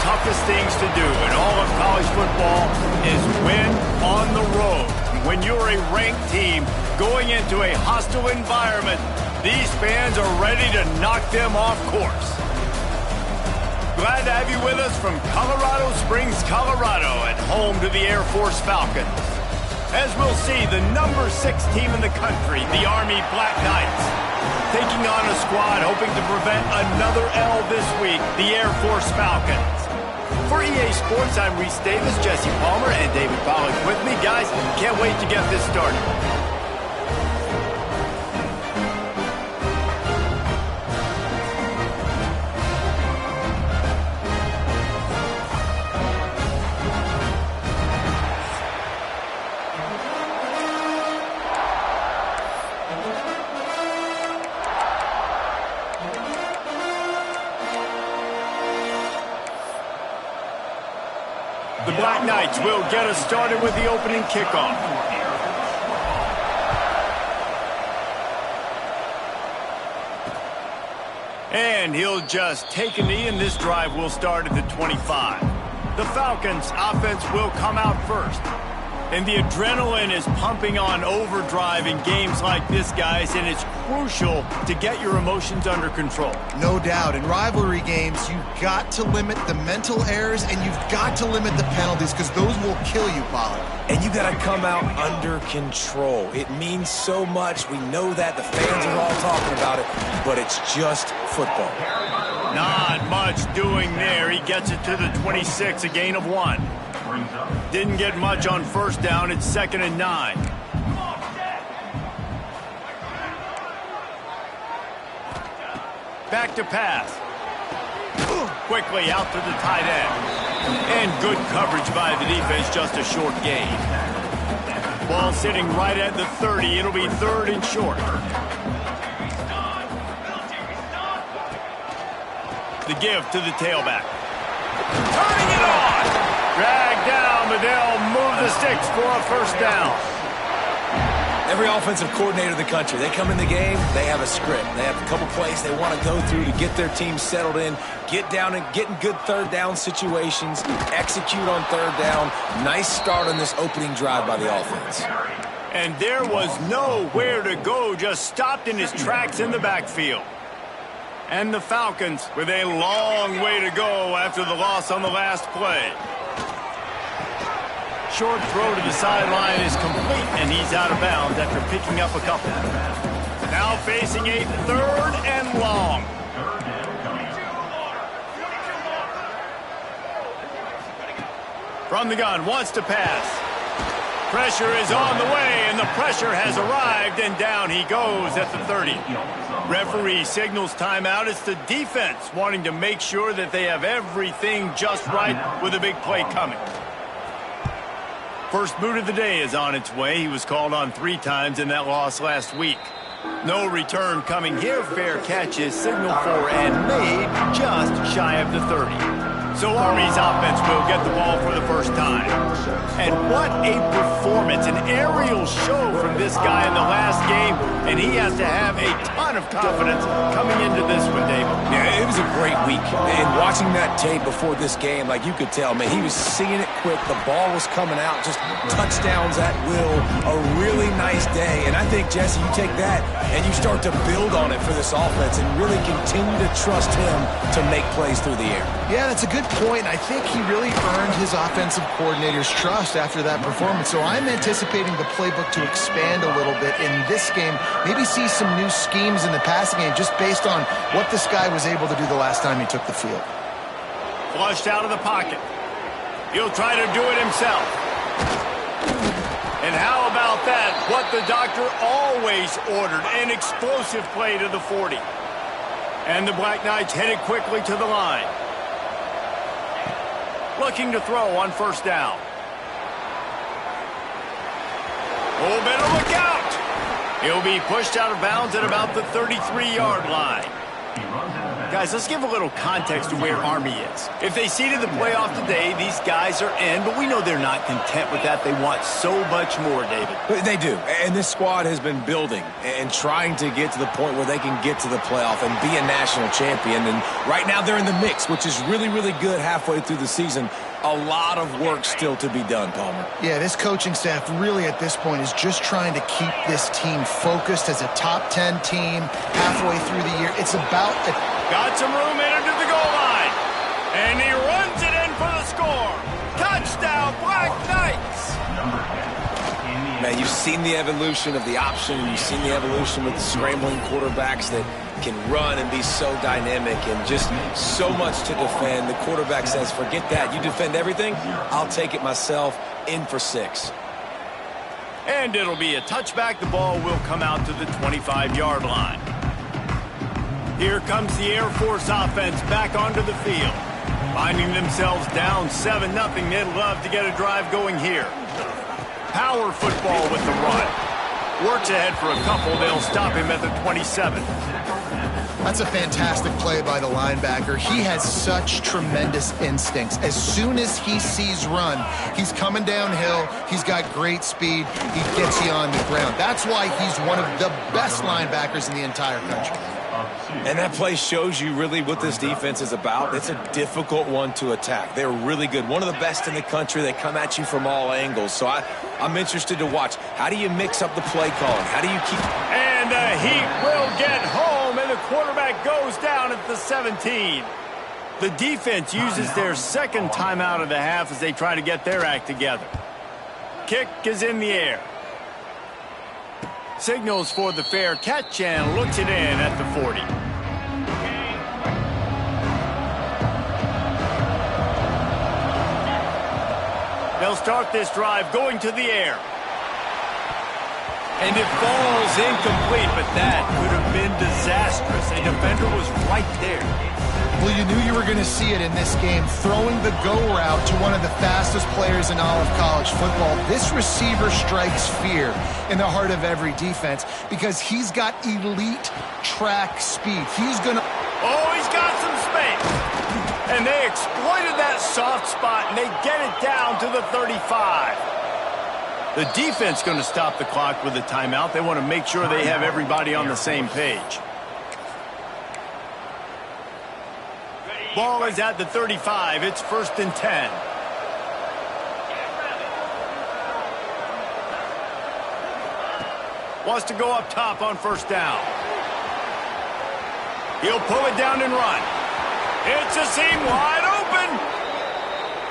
toughest things to do in all of college football is win on the road. When you're a ranked team going into a hostile environment, these fans are ready to knock them off course. Glad to have you with us from Colorado Springs, Colorado, and home to the Air Force Falcons. As we'll see, the number 6 team in the country, the Army Black Knights, taking on a squad hoping to prevent another L this week, the Air Force Falcons. For EA Sports, I'm Reese Davis, Jesse Palmer, and David Pollack with me. Guys, can't wait to get this started. The Black Knights will get us started with the opening kickoff. And he'll just take a knee, and this drive will start at the 25. The Falcons' offense will come out first. And the adrenaline is pumping on overdrive in games like this, guys, and it's crucial to get your emotions under control. No doubt. In rivalry games, you've got to limit the mental errors, and you've got to limit the penalties, because those will kill you, Pollard. And you got to come out under control. It means so much. We know that. The fans are all talking about it, but it's just football. Not much doing there. He gets it to the 26, a gain of 1. Didn't get much on first down. It's 2nd and 9. Back to pass. Quickly out to the tight end. And good coverage by the defense, just a short gain. Ball sitting right at the 30. It'll be 3rd and short. The give to the tailback. Turning it on! Dragged down, but they'll move the sticks for a first down. Every offensive coordinator in the country, they come in the game, they have a script. They have a couple plays they want to go through to get their team settled in, get down and get in good 3rd down situations, execute on 3rd down. Nice start on this opening drive by the offense. And there was nowhere to go, just stopped in his tracks in the backfield. And the Falcons with a long way to go after the loss on the last play. Short throw to the sideline is complete, and he's out of bounds after picking up a couple. Now facing a 3rd and long. From the gun, wants to pass. Pressure is on the way, and the pressure has arrived, and down he goes at the 30. Referee signals timeout. It's the defense wanting to make sure that they have everything just right with a big play coming. First boot of the day is on its way. He was called on 3 times in that loss last week. No return coming here. Fair catch is signaled for and made just shy of the 30. So Army's offense will get the ball for the first time. And what a performance, an aerial show from this guy in the last game, and he has to have a ton of confidence coming into this one, David. Yeah, it was a great week. And watching that tape before this game, like you could tell, man, he was seeing it quick. The ball was coming out, just touchdowns at will. A really nice day. And I think, Jesse, you take that and you start to build on it for this offense and really continue to trust him to make plays through the air. Yeah, that's a good point. I think he really earned his offensive coordinator's trust after that performance. So I'm anticipating the playbook to expand a little bit in this game. Maybe see some new schemes in the passing game just based on what this guy was able to do the last time he took the field. Flushed out of the pocket. He'll try to do it himself. And how about that? What the doctor always ordered, an explosive play to the 40. And the Black Knights headed quickly to the line. Looking to throw on first down. Oh, better look out. He'll be pushed out of bounds at about the 33-yard line. Guys, let's give a little context to where Army is. If they seeded the playoff today, these guys are in, but we know they're not content with that. They want so much more, David. They do, and this squad has been building and trying to get to the point where they can get to the playoff and be a national champion. And right now they're in the mix, which is really, really good halfway through the season. A lot of work still to be done, Palmer. Yeah, this coaching staff really at this point is just trying to keep this team focused as a top 10 team halfway through the year. It's about... Got some room in to the goal line. And he runs it in for the score. Touchdown, Black Knights. Man, you've seen the evolution of the option, and you've seen the evolution with the scrambling quarterbacks that can run and be so dynamic and just so much to defend. The quarterback says, forget that. You defend everything, I'll take it myself. In for 6. And it'll be a touchback. The ball will come out to the 25-yard line. Here comes the Air Force offense back onto the field. Finding themselves down 7-0, they'd love to get a drive going here. Power football with the run. Works ahead for a couple. They'll stop him at the 27. That's a fantastic play by the linebacker. He has such tremendous instincts. As soon as he sees run, he's coming downhill. He's got great speed. He gets you on the ground. That's why he's one of the best linebackers in the entire country. And that play shows you really what this defense is about. It's a difficult one to attack. They're really good. One of the best in the country. They come at you from all angles. So I'm interested to watch. How do you mix up the play calling? How do you keep... And the Heat will get home, and the quarterback goes down at the 17. The defense uses their second timeout of the half as they try to get their act together. Kick is in the air. Signals for the fair catch and looks it in at the 40. They'll start this drive going to the air. And it falls incomplete, but that could have been disastrous. A defender was right there. Well, you knew you were going to see it in this game. Throwing the go route to one of the fastest players in all of college football. This receiver strikes fear in the heart of every defense because he's got elite track speed. He's going to... Oh, he's got some space. And they exploited that soft spot, and they get it down to the 35. The defense going to stop the clock with a timeout. They want to make sure they have everybody on the same page. Ball is at the 35. It's 1st and 10. Wants to go up top on 1st down. He'll pull it down and run. It's a seam wide open.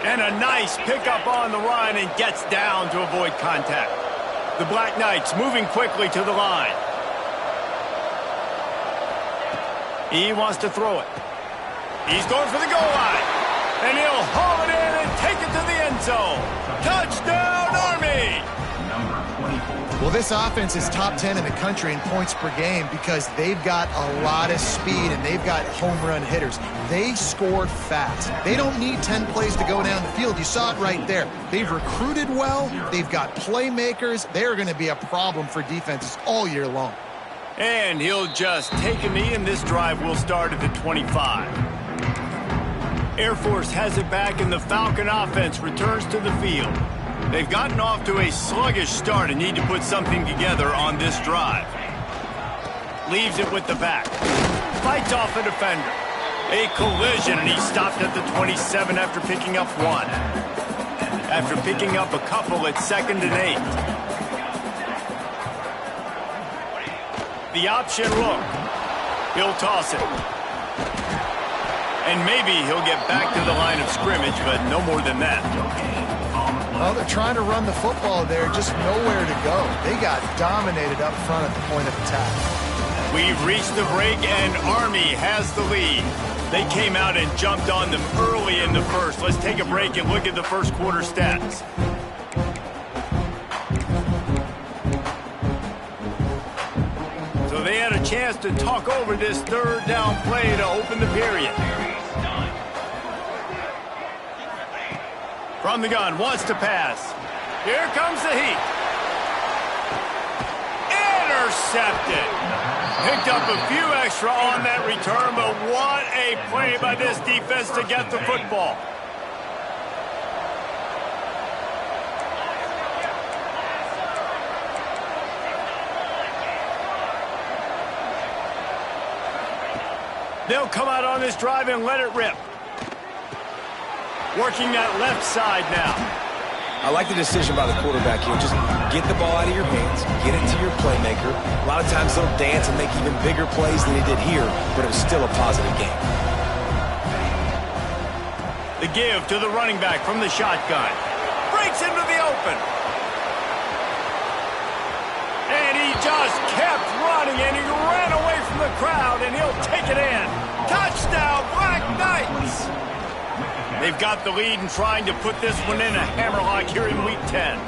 And a nice pickup on the run and gets down to avoid contact. The Black Knights moving quickly to the line. He wants to throw it. He's going for the goal line. And he'll haul it in and take it to the end zone. Touchdown, Army! Well, this offense is top 10 in the country in points per game because they've got a lot of speed and they've got home run hitters. They scored fast. They don't need 10 plays to go down the field. You saw it right there. They've recruited well. They've got playmakers. They're going to be a problem for defenses all year long. And he'll just take a knee, and this drive will start at the 25. Air Force has it back, and the Falcon offense returns to the field. They've gotten off to a sluggish start and need to put something together on this drive. Leaves it with the back. Fights off a defender. A collision, and he stopped at the 27 after picking up 1. After picking up a couple, it's 2nd and 8. The option look. He'll toss it. And maybe he'll get back to the line of scrimmage, but no more than that. Well, they're trying to run the football there, just nowhere to go. They got dominated up front at the point of attack. We've reached the break, and Army has the lead. They came out and jumped on them early in the first. Let's take a break and look at the first quarter stats. So they had a chance to talk over this 3rd down play to open the period. From the gun, wants to pass. Here comes the Heat. Intercepted. Picked up a few extra on that return, but what a play by this defense to get the football. They'll come out on this drive and let it rip. Working that left side now. I like the decision by the quarterback here. Just get the ball out of your hands, get it to your playmaker. A lot of times they'll dance and make even bigger plays than he did here, but it was still a positive game. The give to the running back from the shotgun. Breaks into the open. And he just kept running, and he ran away from the crowd, and he'll take it in. Touchdown, Black Knights! They've got the lead and trying to put this one in a hammerlock here in Week 10.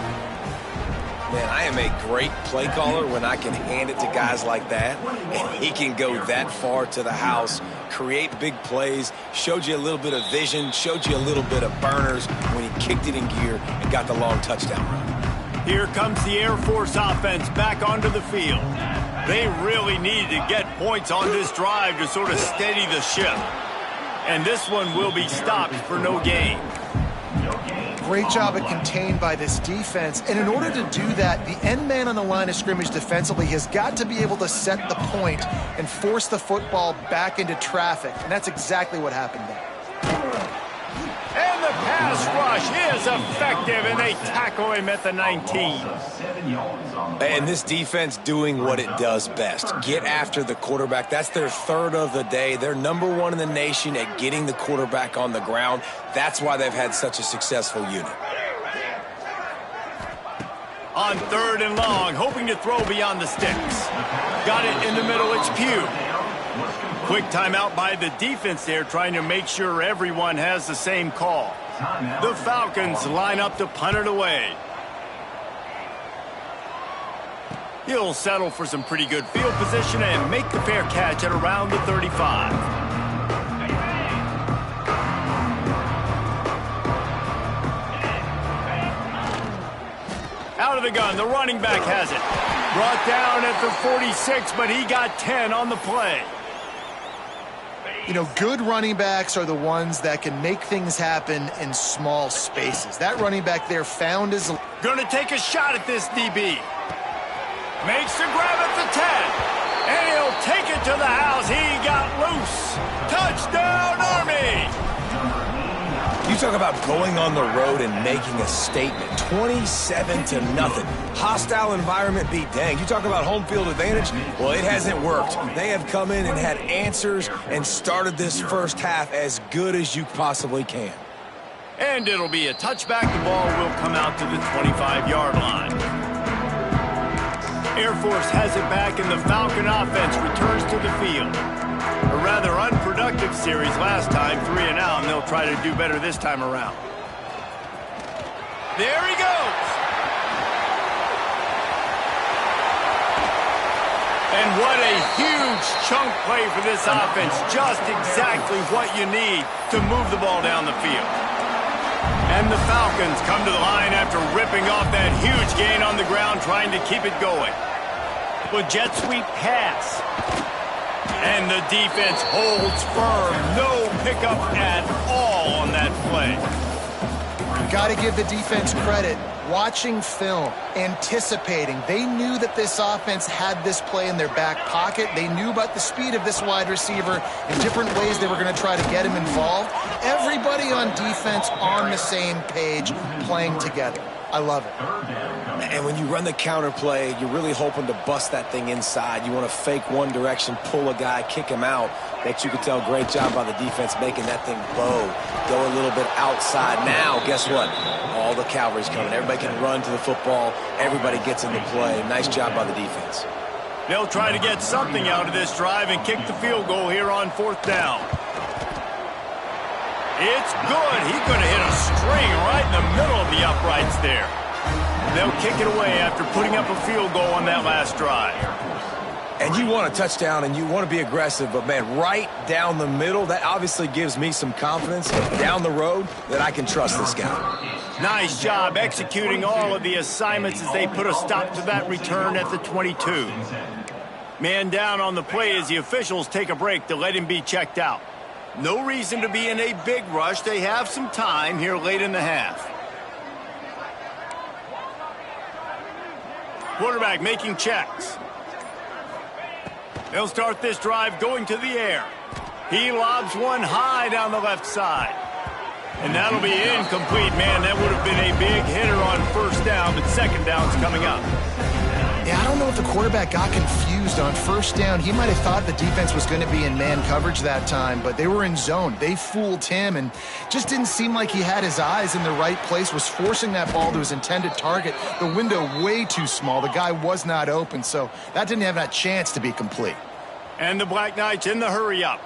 Man, I am a great play caller when I can hand it to guys like that, and he can go that far to the house, create big plays, showed you a little bit of vision, showed you a little bit of burners when he kicked it in gear and got the long touchdown run. Here comes the Air Force offense back onto the field. They really needed to get points on this drive to sort of steady the ship. And this one will be stopped for no gain. Great job at contained by this defense. And in order to do that, the end man on the line of scrimmage defensively has got to be able to set the point and force the football back into traffic. And that's exactly what happened there. And the pass rush is effective, and they tackle him at the 19. And this defense doing what it does best. Get after the quarterback. That's their third of the day. They're #1 in the nation at getting the quarterback on the ground. That's why they've had such a successful unit. On 3rd and long, hoping to throw beyond the sticks. Got it in the middle, it's Pugh. Quick timeout by the defense there, trying to make sure everyone has the same call. The Falcons line up to punt it away. He'll settle for some pretty good field position and make the fair catch at around the 35. Out of the gun, the running back has it. Brought down at the 46, but he got 10 on the play. You know, good running backs are the ones that can make things happen in small spaces. That running back there found his... Gonna take a shot at this DB. Makes the grab at the 10. And he'll take it to the house. He got loose. Touchdown, Army! You talk about going on the road and making a statement. 27-0. Hostile environment be danged. You talk about home field advantage. Well, it hasn't worked. They have come in and had answers and started this first half as good as you possibly can. And it'll be a touchback. The ball will come out to the 25-yard line. Air Force has it back, and the Falcon offense returns to the field. A rather unproductive series last time, 3 and out, and they'll try to do better this time around. There he goes. And what a huge chunk play for this offense. Just exactly what you need to move the ball down the field. And the Falcons come to the line after ripping off that huge gain on the ground, trying to keep it going. With jet sweep pass. And the defense holds firm. No pickup at all on that play. Got to give the defense credit. Watching film, anticipating. They knew that this offense had this play in their back pocket. They knew about the speed of this wide receiver and different ways they were going to try to get him involved. Everybody on defense on the same page, playing together. I love it. And when you run the counter play, you're really hoping to bust that thing inside. You want to fake one direction, pull a guy, kick him out. That you could tell, great job by the defense making that thing bow. Go a little bit outside. Now, guess what? All the cavalry's coming. Everybody can run to the football. Everybody gets into play. Nice job by the defense. They'll try to get something out of this drive and kick the field goal here on 4th down. It's good. He's going to hit a string right in the middle of the uprights there. They'll kick it away after putting up a field goal on that last drive. And you want a touchdown and you want to be aggressive, but man, right down the middle, that obviously gives me some confidence down the road that I can trust this guy. Nice job executing all of the assignments as they put a stop to that return at the 22. Man down on the play as the officials take a break to let him be checked out. No reason to be in a big rush. They have some time here late in the half. Quarterback making checks. They'll start this drive going to the air. He lobs one high down the left side. And that'll be incomplete, man. That would have been a big hitter on first down, but second down's coming up. Yeah, I don't know if the quarterback got confused on first down. He might have thought the defense was going to be in man coverage that time, but they were in zone. They fooled him and just didn't seem like he had his eyes in the right place, was forcing that ball to his intended target. The window way too small. The guy was not open, so that didn't have that chance to be complete. And the Black Knights in the hurry up.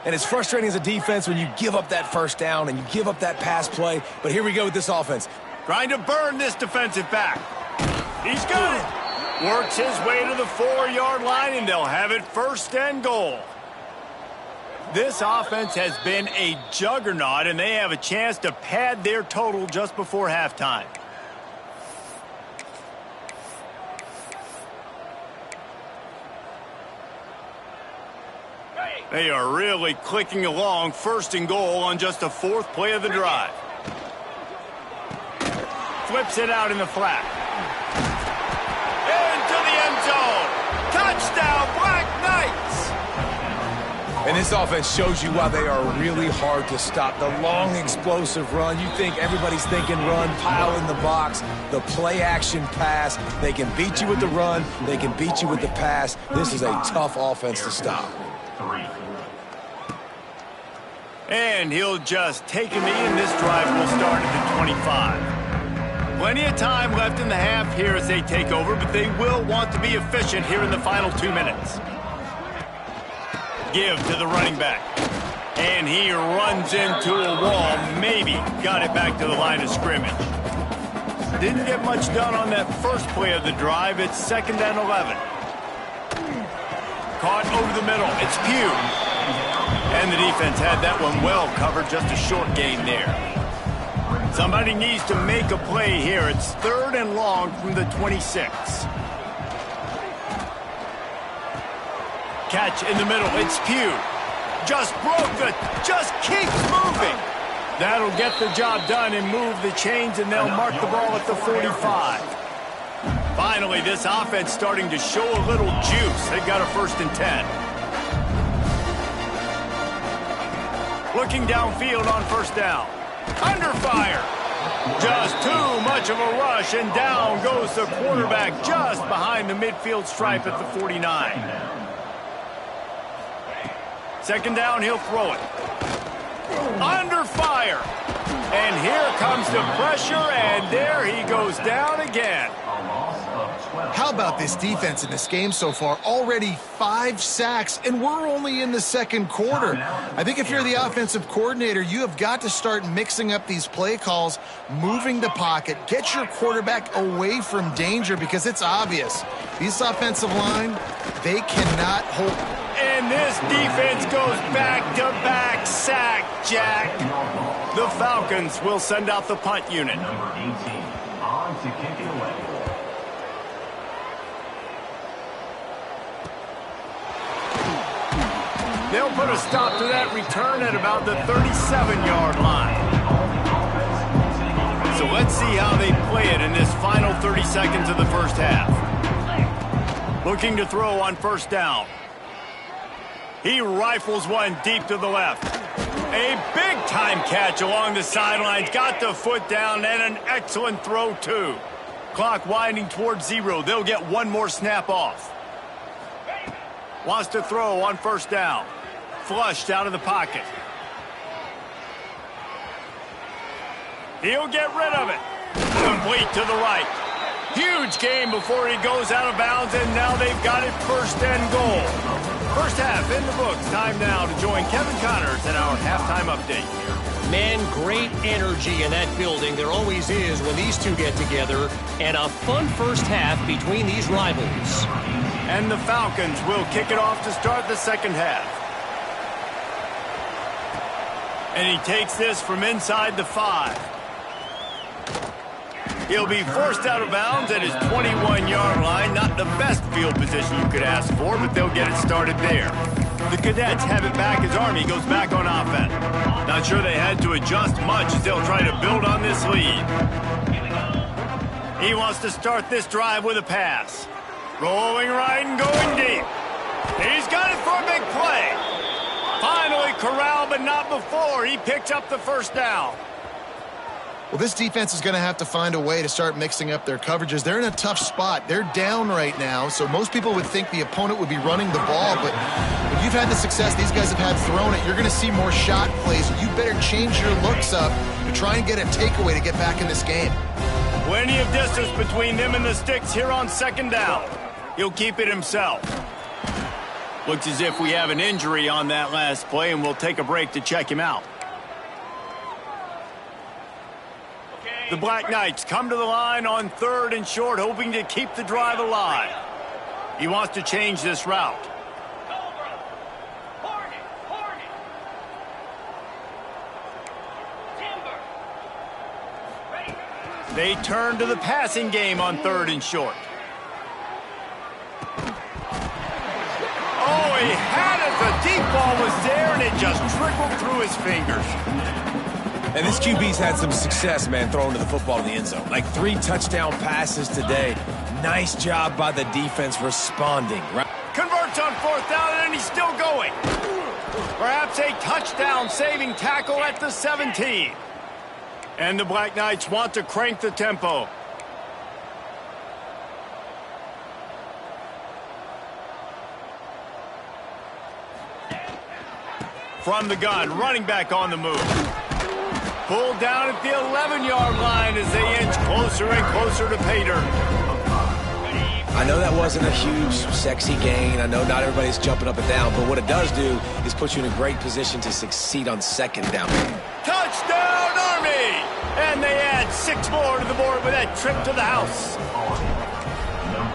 And it's frustrating as a defense when you give up that first down and you give up that pass play. But here we go with this offense. Trying to burn this defensive back. He's got it. Works his way to the 4-yard line, and they'll have it first and goal. This offense has been a juggernaut, and they have a chance to pad their total just before halftime. They are really clicking along, first and goal on just the fourth play of the drive. Flips it out in the flat. Into the end zone. Touchdown, Black Knights! And this offense shows you why they are really hard to stop. The long, explosive run. You think everybody's thinking run, pile in the box. The play-action pass. They can beat you with the run. They can beat you with the pass. This is a tough offense to stop. And he'll just take a knee, and this drive will start at the 25. Plenty of time left in the half here as they take over, but they will want to be efficient here in the final 2 minutes. Give to the running back. And he runs into a wall. Maybe got it back to the line of scrimmage. Didn't get much done on that first play of the drive. It's 2nd and 11. Caught over the middle. It's Pugh. And the defense had that one well covered. Just a short gain there. Somebody needs to make a play here. It's 3rd and long from the 26. Catch in the middle. It's Pugh. Just keeps moving. That'll get the job done and move the chains, and they'll mark the ball at the 45. Finally, this offense starting to show a little juice. They got a 1st and 10. Looking downfield on first down. Under fire. Just too much of a rush, and down goes the quarterback just behind the midfield stripe at the 49. 2nd down, he'll throw it. Under fire. And here comes the pressure, and there he goes down again. How about this defense in this game so far? Already 5 sacks, and we're only in the 2nd quarter. I think if you're the offensive coordinator, you have got to start mixing up these play calls, moving the pocket, get your quarterback away from danger, because it's obvious. This offensive line, they cannot hold. And this defense goes back-to-back sack, Jack. The Falcons will send out the punt unit. Number 18, on to kick it away. They'll put a stop to that return at about the 37-yard line. So let's see how they play it in this final 30 seconds of the first half. Looking to throw on first down. He rifles one deep to the left. A big-time catch along the sidelines. Got the foot down, and an excellent throw, too. Clock winding towards 0. They'll get one more snap off. Wants to throw on first down. Flushed out of the pocket. He'll get rid of it. Complete to the right. Huge gain before he goes out of bounds, and now they've got it 1st and goal. First half in the books. Time now to join Kevin Connors in our halftime update. Man, great energy in that building. There always is when these two get together. And a fun first half between these rivals. And the Falcons will kick it off to start the 2nd half. And he takes this from inside the 5. He'll be forced out of bounds at his 21-yard line. Not the best field position you could ask for, but they'll get it started there. The Cadets have it back as Army goes back on offense. Not sure they had to adjust much as they'll try to build on this lead. He wants to start this drive with a pass. Rolling right and going deep. He's got it for a big play. Finally corralled, but not before. He picks up the first down. Well, this defense is going to have to find a way to start mixing up their coverages. They're in a tough spot. They're down right now, so most people would think the opponent would be running the ball, but if you've had the success these guys have had throwing it, you're going to see more shot plays. You better change your looks up to try and get a takeaway to get back in this game. Plenty of distance between them and the sticks here on second down. He'll keep it himself. Looks as if we have an injury on that last play, and we'll take a break to check him out. The Black Knights come to the line on 3rd and short, hoping to keep the drive alive. He wants to change this route. They turn to the passing game on 3rd and short. Oh, he had it. The deep ball was there, and it just trickled through his fingers. And this QB's had some success, man, throwing to the football in the end zone. Like 3 touchdown passes today. Nice job by the defense responding. Converts on 4th down, and he's still going. Perhaps a touchdown-saving tackle at the 17. And the Black Knights want to crank the tempo. From the gun, running back on the move. Pulled down at the 11-yard line as they inch closer and closer to pay dirt. I know that wasn't a huge, sexy gain. I know not everybody's jumping up and down, but what it does do is put you in a great position to succeed on second down. Touchdown, Army! And they add 6 more to the board with that trip to the house.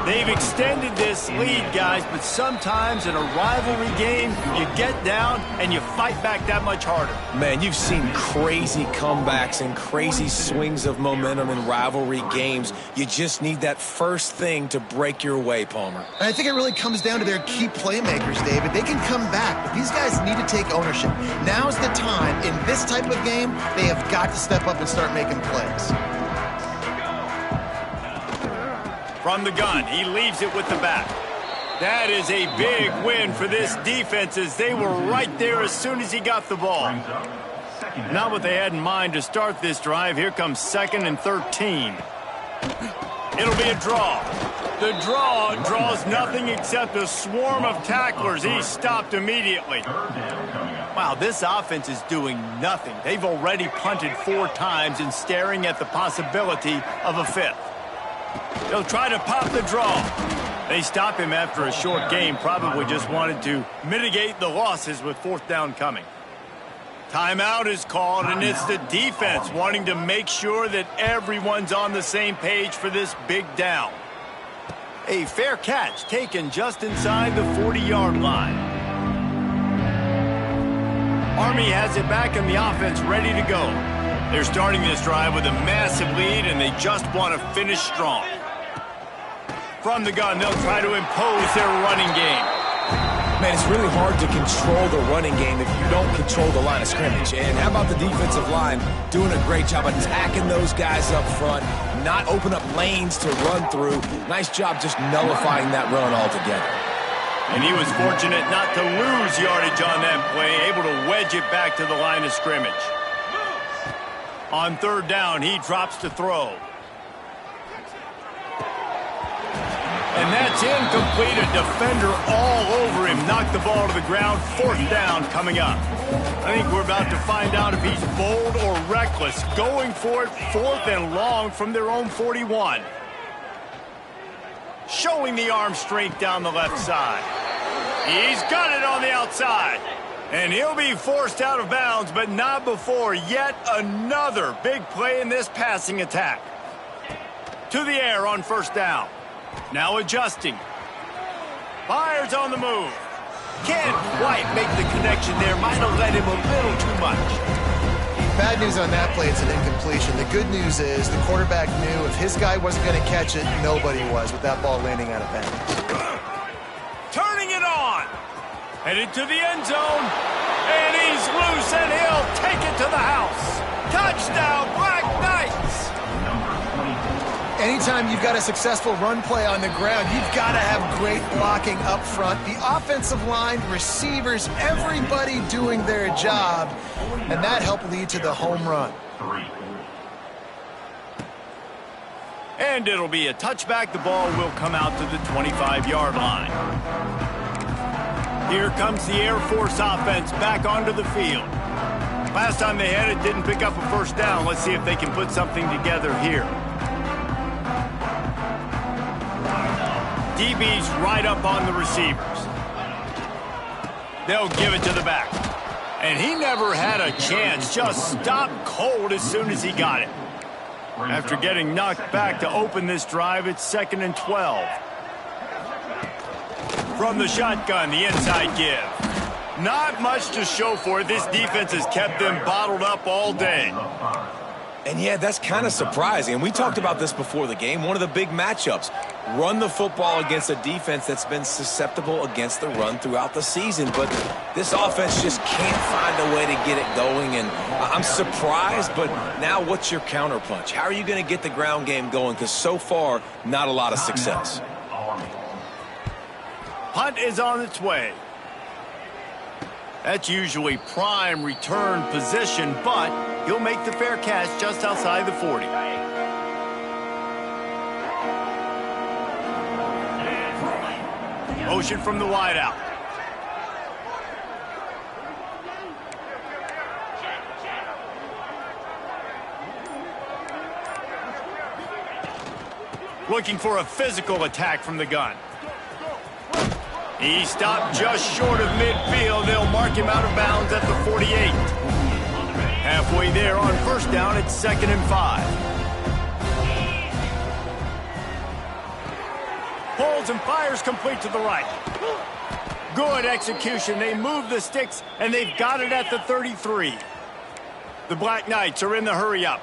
They've extended this lead, guys, but sometimes in a rivalry game, you get down and you fight back that much harder. Man, you've seen crazy comebacks and crazy swings of momentum in rivalry games. You just need that first thing to break your way, Palmer. And I think it really comes down to their key playmakers, David. They can come back, but these guys need to take ownership. Now's the time. In this type of game, they have got to step up and start making plays. From the gun, he leaves it with the back. That is a big win for this defense as they were right there as soon as he got the ball. Not what they had in mind to start this drive. Here comes 2nd and 13. It'll be a draw. The draw draws nothing except a swarm of tacklers. He's stopped immediately. Wow, this offense is doing nothing. They've already punted 4 times and staring at the possibility of a 5th. They'll try to pop the draw. They stop him after a short game. Probably just wanted to mitigate the losses with 4th down coming. Timeout is called, and it's the defense wanting to make sure that everyone's on the same page for this big down. A fair catch taken just inside the 40-yard line. Army has it back in the offense ready to go. They're starting this drive with a massive lead, and they just want to finish strong. From the gun, they'll try to impose their running game. Man, it's really hard to control the running game if you don't control the line of scrimmage. And how about the defensive line doing a great job attacking those guys up front, not open up lanes to run through. Nice job just nullifying that run altogether. And he was fortunate not to lose yardage on that play, able to wedge it back to the line of scrimmage. On 3rd down, he drops to throw. And that's incomplete. A defender all over him. Knocked the ball to the ground. 4th down coming up. I think we're about to find out if he's bold or reckless. Going for it, 4th and long from their own 41. Showing the arm strength down the left side. He's got it on the outside. And he'll be forced out of bounds, but not before yet another big play in this passing attack. To the air on 1st down. Now adjusting. Fires on the move. Can't quite make the connection there. Might have let him a little too much. bad news on that play, it's an incompletion. The good news is the quarterback knew if his guy wasn't going to catch it, nobody was with that ball landing out of bounds. Turning it on. Headed to the end zone. And he's loose, and he'll take it to the house. Touchdown, Black Knights. Anytime you've got a successful run play on the ground, you've got to have great blocking up front. The offensive line, receivers, everybody doing their job, and that helped lead to the home run. And it'll be a touchback. The ball will come out to the 25-yard line. Here comes the Air Force offense back onto the field. Last time they had it, didn't pick up a first down. Let's see if they can put something together here. DB's right up on the receivers. They'll give it to the back. And he never had a chance. Just stopped cold as soon as he got it. After getting knocked back to open this drive, it's 2nd and 12. From the shotgun, the inside give. Not much to show for it. This defense has kept them bottled up all day. And yeah, that's kind of surprising. And we talked about this before the game. One of the big matchups. Run the football against a defense that's been susceptible against the run throughout the season. But this offense just can't find a way to get it going. And I'm surprised, but now what's your counterpunch? How are you going to get the ground game going? Because so far, not a lot of success. Punt is on its way. That's usually prime return position, but he'll make the fair catch just outside the 40. Motion from the wideout. Looking for a physical attack from the gun. He stopped just short of midfield. They'll mark him out of bounds at the 48. Halfway there on first down, it's 2nd and 5. Pulls and fires complete to the right. Good execution. They move the sticks, and they've got it at the 33. The Black Knights are in the hurry-up.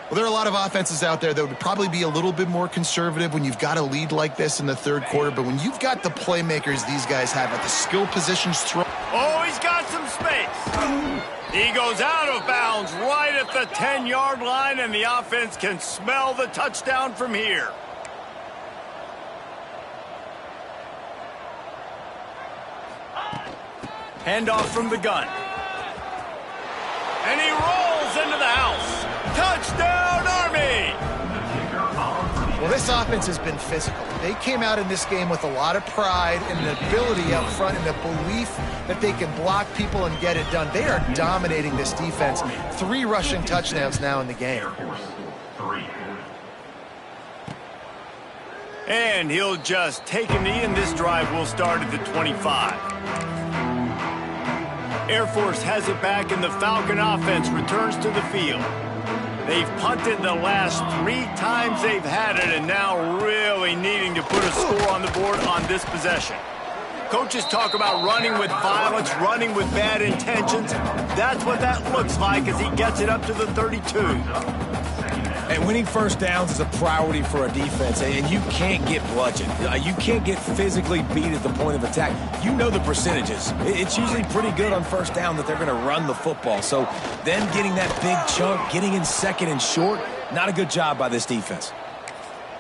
Well, there are a lot of offenses out there that would probably be a little bit more conservative when you've got a lead like this in the third quarter. But when you've got the playmakers these guys have at the skill positions throw. Oh, he's got some space. He goes out of bounds right at the 10-yard line, and the offense can smell the touchdown from here. Handoff from the gun. And he rolls into the house. Touchdown, Army! Well, this offense has been physical. They came out in this game with a lot of pride and an ability up front and a belief that they can block people and get it done. They are dominating this defense. 3 rushing touchdowns now in the game. And he'll just take a knee, and this drive will start at the 25. Air Force has it back, and the Falcon offense returns to the field. They've punted the last 3 times they've had it, and now really needing to put a score on the board on this possession. Coaches talk about running with violence, running with bad intentions. That's what that looks like as he gets it up to the 32. And winning first downs is a priority for a defense, and you can't get bludgeoned. You can't get physically beat at the point of attack. You know the percentages. It's usually pretty good on first down that they're going to run the football. So them getting that big chunk, getting in 2nd and short, not a good job by this defense.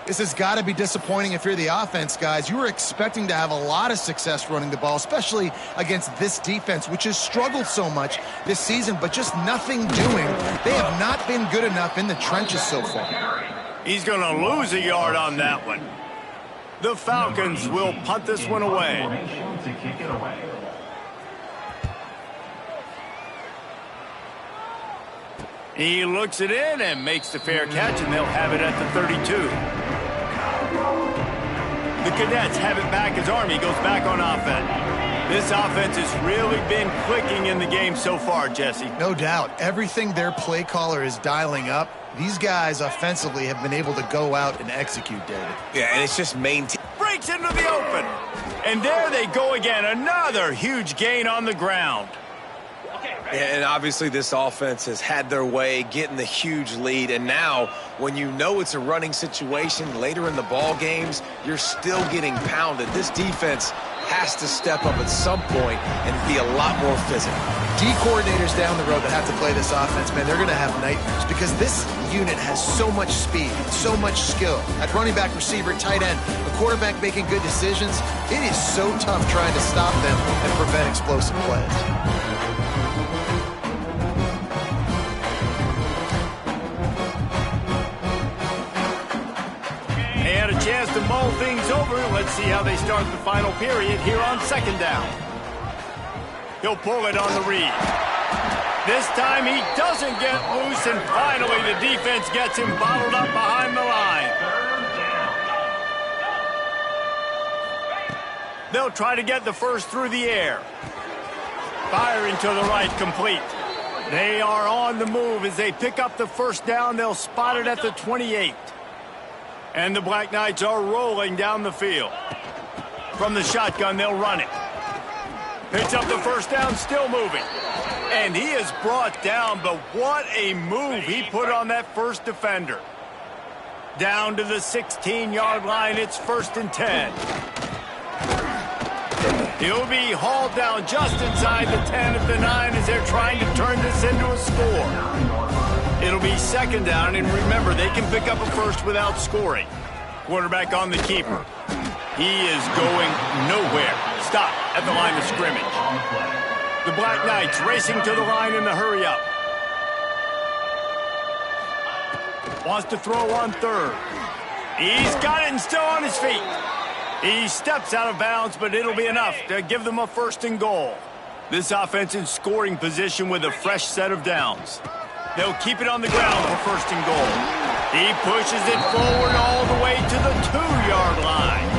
This has got to be disappointing if you're the offense, guys. You were expecting to have a lot of success running the ball, especially against this defense, which has struggled so much this season, but just nothing doing. They have not been good enough in the trenches so far. He's going to lose a yard on that one. The Falcons will punt this one away. He looks it in and makes the fair catch, and they'll have it at the 32. The Cadets have it back as Army goes back on offense. This offense has really been clicking in the game so far, Jesse. No doubt. Everything their play caller is dialing up, these guys offensively have been able to go out and execute, David. Yeah, and it's just maintain. Breaks into the open. And there they go again. Another huge gain on the ground. Okay, And obviously this offense has had their way, getting the huge lead. And now, when you know it's a running situation later in the ball games, you're still getting pounded. This defense has to step up at some point and be a lot more physical. D coordinators down the road that have to play this offense, man, they're going to have nightmares because this unit has so much speed, so much skill. At running back, receiver, tight end, a quarterback making good decisions, it is so tough trying to stop them and prevent explosive plays. Chance to mull things over. Let's see how they start the final period here on second down. He'll pull it on the read. This time he doesn't get loose, and finally the defense gets him bottled up behind the line. They'll try to get the first through the air. Firing to the right, complete. They are on the move as they pick up the first down. They'll spot it at the 28. And the Black Knights are rolling down the field. From the shotgun, they'll run it. Picks up the first down, still moving. And he is brought down, but what a move he put on that first defender. Down to the 16-yard line, it's 1st and 10. He'll be hauled down just inside the 10 at the 9 as they're trying to turn this into a score. It'll be second down, and remember, they can pick up a first without scoring. Quarterback on the keeper. He is going nowhere. Stop at the line of scrimmage. The Black Knights racing to the line in the hurry-up. Wants to throw on third. He's got it and still on his feet. He steps out of bounds, but it'll be enough to give them a 1st and goal. This offense in scoring position with a fresh set of downs. They'll keep it on the ground for 1st and goal. He pushes it forward all the way to the 2-yard line.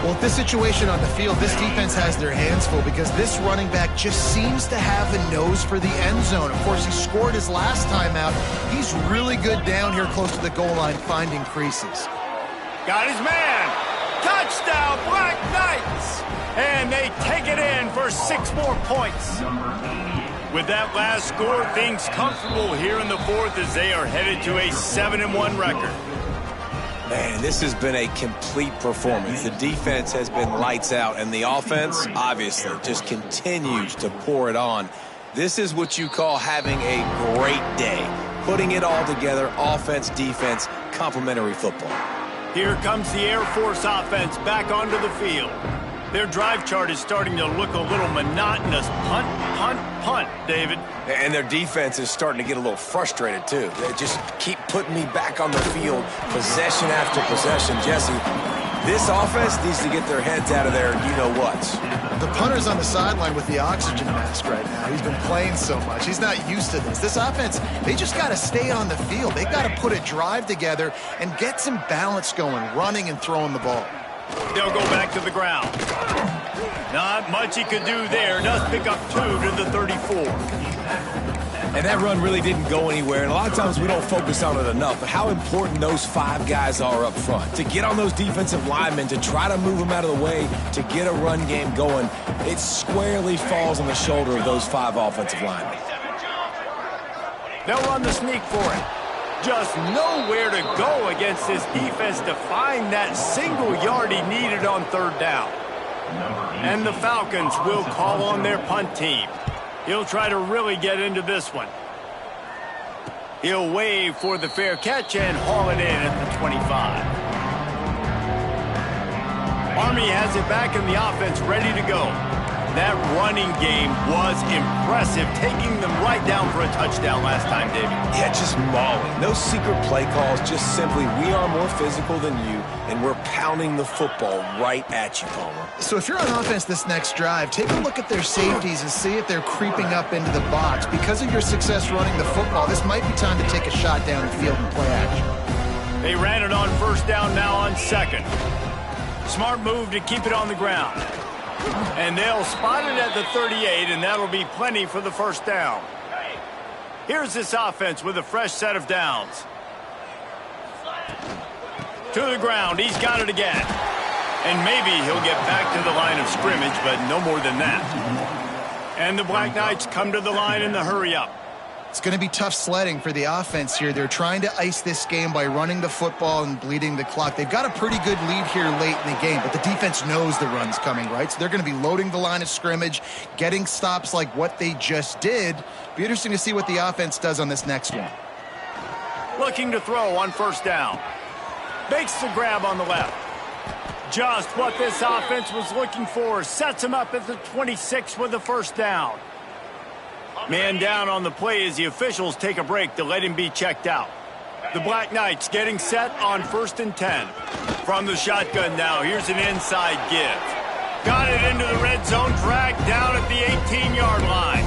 Well, with this situation on the field, this defense has their hands full because this running back just seems to have a nose for the end zone. Of course, he scored his last time out. He's really good down here close to the goal line, finding creases. Got his man. Touchdown, Black Knights! And they take it in for 6 more points. With that last score, things comfortable here in the 4th as they are headed to a 7-1 record. Man, this has been a complete performance. The defense has been lights out, and the offense, obviously, just continues to pour it on. This is what you call having a great day. Putting it all together, offense, defense, complementary football. Here comes the Air Force offense back onto the field. Their drive chart is starting to look a little monotonous. Punt, punt, punt, David. And their defense is starting to get a little frustrated, too. They just keep putting me back on the field, possession after possession. Jesse, this offense needs to get their heads out of there, you-know-whats. The punter's on the sideline with the oxygen mask right now. He's been playing so much. He's not used to this. This offense, they just got to stay on the field. They got to put a drive together and get some balance going, running and throwing the ball. They'll go back to the ground. Not much he could do there. Does pick up 2 to the 34. And that run really didn't go anywhere, and a lot of times we don't focus on it enough, but how important those 5 guys are up front. To get on those defensive linemen, to try to move them out of the way, to get a run game going, it squarely falls on the shoulder of those 5 offensive linemen. They'll run the sneak for it. Just nowhere to go against this defense to find that single yard he needed on 3rd down. And the Falcons will call on their punt team. He'll try to really get into this one. He'll wave for the fair catch and haul it in at the 25. Army has it back in the offense, ready to go. That running game was impressive, taking them right down for a touchdown last time, David. Yeah, just mauling. No secret play calls, just simply we are more physical than you, and we're pounding the football right at you, Palmer. So if you're on offense this next drive, take a look at their safeties and see if they're creeping up into the box. Because of your success running the football, this might be time to take a shot down the field and play action. They ran it on 1st down, now on 2nd. Smart move to keep it on the ground. And they'll spot it at the 38, and that'll be plenty for the 1st down. Here's this offense with a fresh set of downs. To the ground, he's got it again. And maybe he'll get back to the line of scrimmage, but no more than that. And the Black Knights come to the line in the hurry-up. It's going to be tough sledding for the offense here. They're trying to ice this game by running the football and bleeding the clock. They've got a pretty good lead here late in the game, but the defense knows the run's coming, right? So they're going to be loading the line of scrimmage, getting stops like what they just did. Be interesting to see what the offense does on this next one. Looking to throw on first down. Makes the grab on the left. Just what this offense was looking for. Sets him up at the 26 with the first down. Man down on the play as the officials take a break to let him be checked out. The Black Knights getting set on 1st and 10. From the shotgun now, here's an inside give. Got it into the red zone, dragged down at the 18-yard line.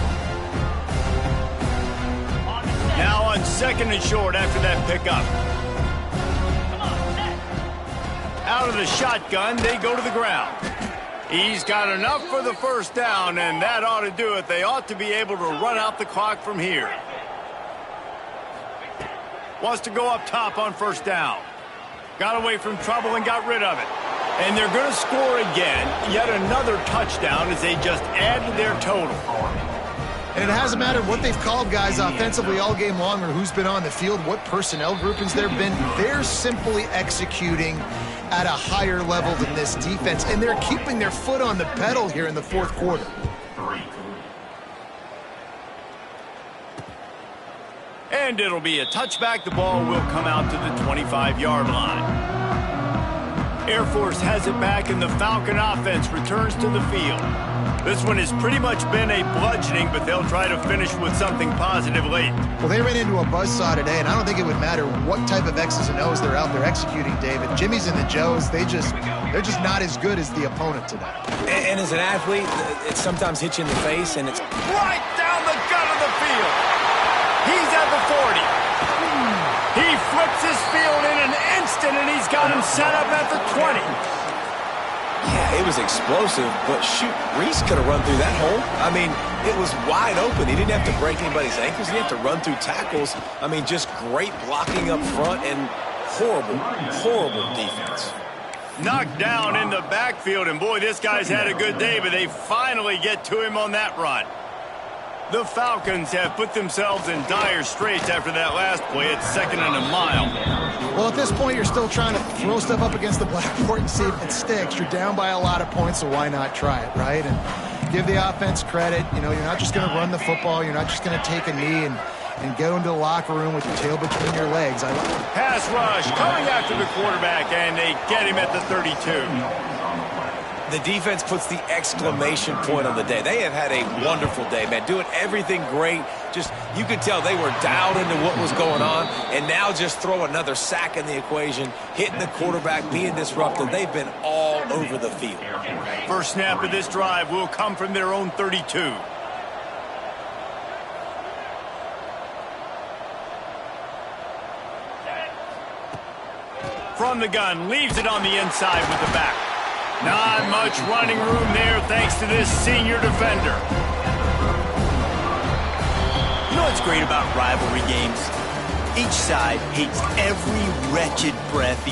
Now on 2nd and short after that pickup. Out of the shotgun, they go to the ground. He's got enough for the first down, and that ought to do it. They ought to be able to run out the clock from here. Wants to go up top on first down. Got away from trouble and got rid of it. And they're going to score again. Yet another touchdown as they just added their total. And it hasn't mattered what they've called guys offensively all game long or who's been on the field, what personnel groupings there have been. They're simply executing at a higher level than this defense, and they're keeping their foot on the pedal here in the fourth quarter. And it'll be a touchback. The ball will come out to the 25-yard line. AirForce has it back, and the Falcon offense returns to the field. This one has pretty much been a bludgeoning, but they'll try to finish with something positive late. Well, they ran into a buzzsaw today, and I don't think it would matter what type of X's and O's they're out there executing, David. Jimmy's and the Joes, they're just not as good as the opponent today. And as an athlete, it sometimes hits you in the face, and it's right down the gut of the field. He's at the 40. He flips his field in an instant, and he's got him set up at the 20. Yeah, it was explosive, but shoot, Reese could have run through that hole. I mean, it was wide open. He didn't have to break anybody's ankles. He didn't have to run through tackles. I mean, just great blocking up front and horrible, horrible defense. Knocked down in the backfield, and boy, this guy's had a good day, but they finally get to him on that run. The Falcons have put themselves in dire straits after that last play. It's 2nd and a mile. Well, at this point, you're still trying to throw stuff up against the blackboard and see if it sticks. You're down by a lot of points, so why not try it, right? And give the offense credit. You know, you're not just going to run the football. You're not just going to take a knee and go into the locker room with your tail between your legs. I love it. Pass rush coming after the quarterback, and they get him at the 32. The defense puts the exclamation point on the day. They have had a wonderful day, man, doing everything great. Just, you could tell they were dialed into what was going on, and now just throw another sack in the equation, hitting the quarterback, being disruptive. They've been all over the field. First snap of this drive will come from their own 32. From the gun, leaves it on the inside with the back. Not much running room there thanks to this senior defender. You know what's great about rivalry games? Each side hates every wretched breath